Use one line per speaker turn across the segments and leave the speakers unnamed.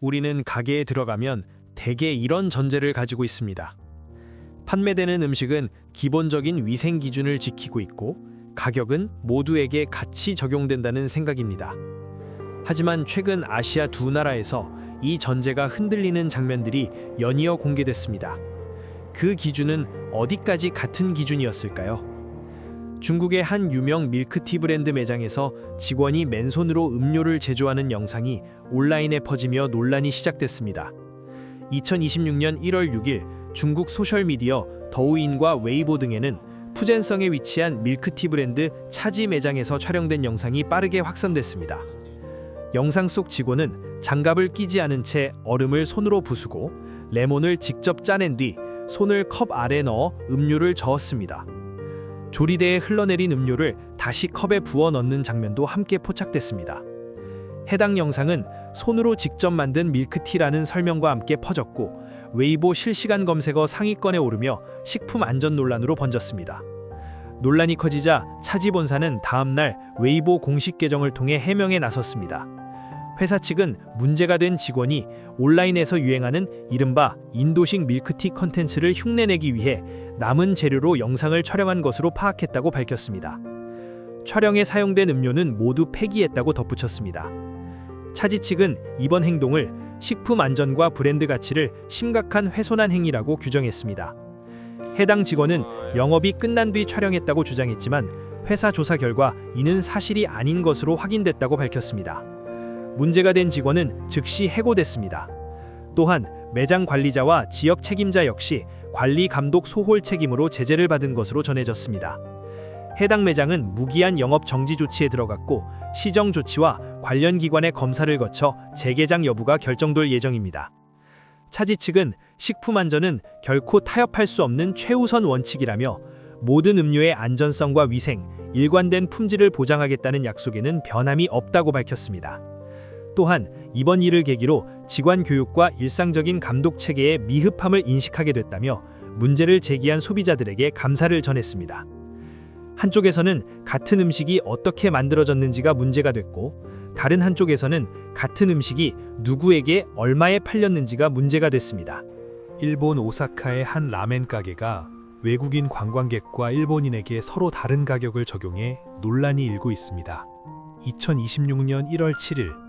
우리는 가게에 들어가면 대개 이런 전제를 가지고 있습니다. 판매되는 음식은 기본적인 위생 기준을 지키고 있고 가격은 모두에게 같이 적용된다는 생각입니다. 하지만 최근 아시아 두 나라에서 이 전제가 흔들리는 장면들이 연이어 공개됐습니다. 그 기준은 어디까지 같은 기준이었을까요? 중국의 한 유명 밀크티 브랜드 매장에서 직원이 맨손으로 음료를 제조하는 영상이 온라인에 퍼지며 논란이 시작됐습니다. 2026년 1월 6일 중국 소셜미디어 더우인과 웨이보 등에는 푸젠성에 위치한 밀크티 브랜드 차지 매장에서 촬영된 영상이 빠르게 확산됐습니다. 영상 속 직원은 장갑을 끼지 않은 채 얼음을 손으로 부수고 레몬을 직접 짜낸 뒤 손을 컵 아래 넣어 음료를 저었습니다. 조리대에 흘러내린 음료를 다시 컵에 부어 넣는 장면도 함께 포착됐습니다. 해당 영상은 손으로 직접 만든 밀크티라는 설명과 함께 퍼졌고 웨이보 실시간 검색어 상위권에 오르며 식품 안전 논란으로 번졌습니다. 논란이 커지자 차지 본사는 다음 날 웨이보 공식 계정을 통해 해명에 나섰습니다. 회사 측은 문제가 된 직원이 온라인에서 유행하는 이른바 인도식 밀크티 컨텐츠를 흉내내기 위해 남은 재료로 영상을 촬영한 것으로 파악했다고 밝혔습니다. 촬영에 사용된 음료는 모두 폐기했다고 덧붙였습니다. 차지 측은 이번 행동을 식품 안전과 브랜드 가치를 심각한 훼손한 행위라고 규정했습니다. 해당 직원은 영업이 끝난 뒤 촬영했다고 주장했지만 회사 조사 결과 이는 사실이 아닌 것으로 확인됐다고 밝혔습니다. 문제가 된 직원은 즉시 해고됐습니다. 또한 매장 관리자와 지역 책임자 역시 관리 감독 소홀 책임으로 제재를 받은 것으로 전해졌습니다. 해당 매장은 무기한 영업 정지 조치에 들어갔고 시정 조치와 관련 기관의 검사를 거쳐 재개장 여부가 결정될 예정입니다. 차지 측은 식품 안전은 결코 타협할 수 없는 최우선 원칙이라며 모든 음료의 안전성과 위생, 일관된 품질을 보장하겠다는 약속에는 변함이 없다고 밝혔습니다. 또한 이번 일을 계기로 직원 교육과 일상적인 감독 체계의 미흡함을 인식하게 됐다며 문제를 제기한 소비자들에게 감사를 전했습니다. 한쪽에서는 같은 음식이 어떻게 만들어졌는지가 문제가 됐고 다른 한쪽에서는 같은 음식이 누구에게 얼마에 팔렸는지가 문제가 됐습니다.
일본 오사카의 한 라멘 가게가 외국인 관광객과 일본인에게 서로 다른 가격을 적용해 논란이 일고 있습니다. 2026년 1월 7일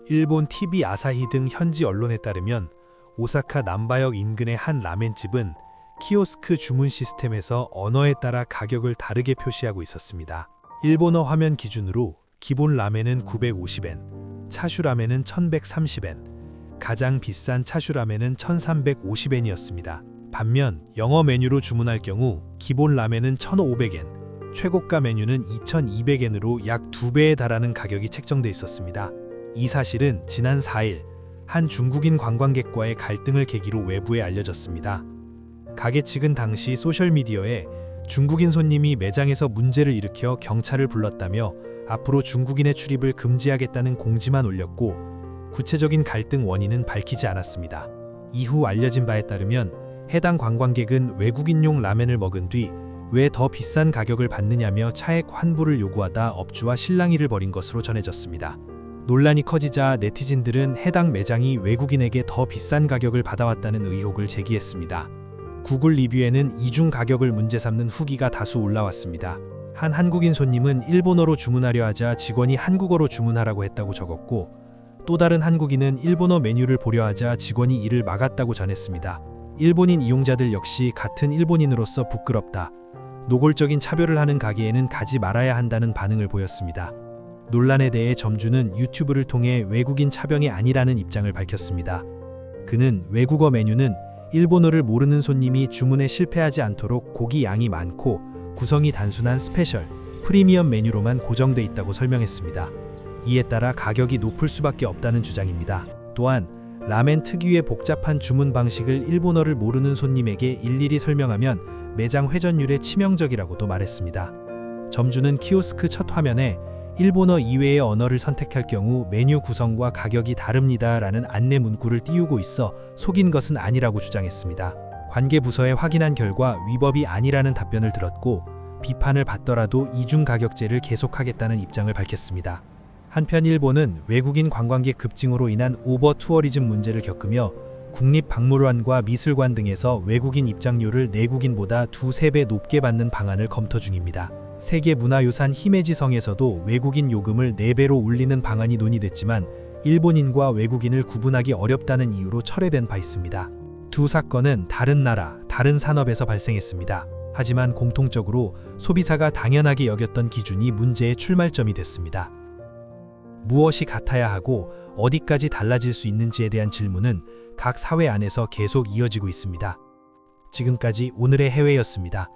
일본 TV 아사히 등 현지 언론에 따르면 오사카 남바역 인근의 한 라멘집은 키오스크 주문 시스템에서 언어에 따라 가격을 다르게 표시하고 있었습니다. 일본어 화면 기준으로 기본 라멘은 950엔, 차슈 라멘은 1130엔, 가장 비싼 차슈 라멘은 1350엔이었습니다. 반면 영어 메뉴로 주문할 경우 기본 라멘은 1500엔, 최고가 메뉴는 2200엔으로 약 2배에 달하는 가격이 책정돼 있었습니다. 이 사실은 지난 4일 한 중국인 관광객과의 갈등을 계기로 외부에 알려졌습니다. 가게 측은 당시 소셜미디어에 중국인 손님이 매장에서 문제를 일으켜 경찰을 불렀다며 앞으로 중국인의 출입을 금지하겠다는 공지만 올렸고 구체적인 갈등 원인은 밝히지 않았습니다. 이후 알려진 바에 따르면 해당 관광객은 외국인용 라멘을 먹은 뒤 왜 더 비싼 가격을 받느냐며 차액 환불을 요구하다 업주와 실랑이를 벌인 것으로 전해졌습니다. 논란이 커지자 네티즌들은 해당 매장이 외국인에게 더 비싼 가격을 받아왔다는 의혹을 제기했습니다. 구글 리뷰에는 이중 가격을 문제 삼는 후기가 다수 올라왔습니다. 한 한국인 손님은 일본어로 주문하려 하자 직원이 한국어로 주문하라고 했다고 적었고 또 다른 한국인은 일본어 메뉴를 보려 하자 직원이 이를 막았다고 전했습니다. 일본인 이용자들 역시 같은 일본인으로서 부끄럽다. 노골적인 차별을 하는 가게에는 가지 말아야 한다는 반응을 보였습니다. 논란에 대해 점주는 유튜브를 통해 외국인 차병이 아니라는 입장을 밝혔습니다. 그는 외국어 메뉴는 일본어를 모르는 손님이 주문에 실패하지 않도록 고기 양이 많고 구성이 단순한 스페셜, 프리미엄 메뉴로만 고정돼 있다고 설명했습니다. 이에 따라 가격이 높을 수밖에 없다는 주장입니다. 또한 라멘 특유의 복잡한 주문 방식을 일본어를 모르는 손님에게 일일이 설명하면 매장 회전율에 치명적이라고도 말했습니다. 점주는 키오스크 첫 화면에 일본어 이외의 언어를 선택할 경우 메뉴 구성과 가격이 다릅니다라는 안내 문구를 띄우고 있어 속인 것은 아니라고 주장했습니다. 관계 부서에 확인한 결과 위법이 아니라는 답변을 들었고 비판을 받더라도 이중 가격제를 계속하겠다는 입장을 밝혔습니다. 한편 일본은 외국인 관광객 급증으로 인한 오버 투어리즘 문제를 겪으며 국립박물관과 미술관 등에서 외국인 입장료를 내국인보다 2~3배 높게 받는 방안을 검토 중입니다. 세계문화유산 히메지성에서도 외국인 요금을 4배로 올리는 방안이 논의됐지만 일본인과 외국인을 구분하기 어렵다는 이유로 철회된 바 있습니다. 두 사건은 다른 나라, 다른 산업에서 발생했습니다. 하지만 공통적으로 소비자가 당연하게 여겼던 기준이 문제의 출발점이 됐습니다. 무엇이 같아야 하고 어디까지 달라질 수 있는지에 대한 질문은 각 사회 안에서 계속 이어지고 있습니다. 지금까지 오늘의 해외였습니다.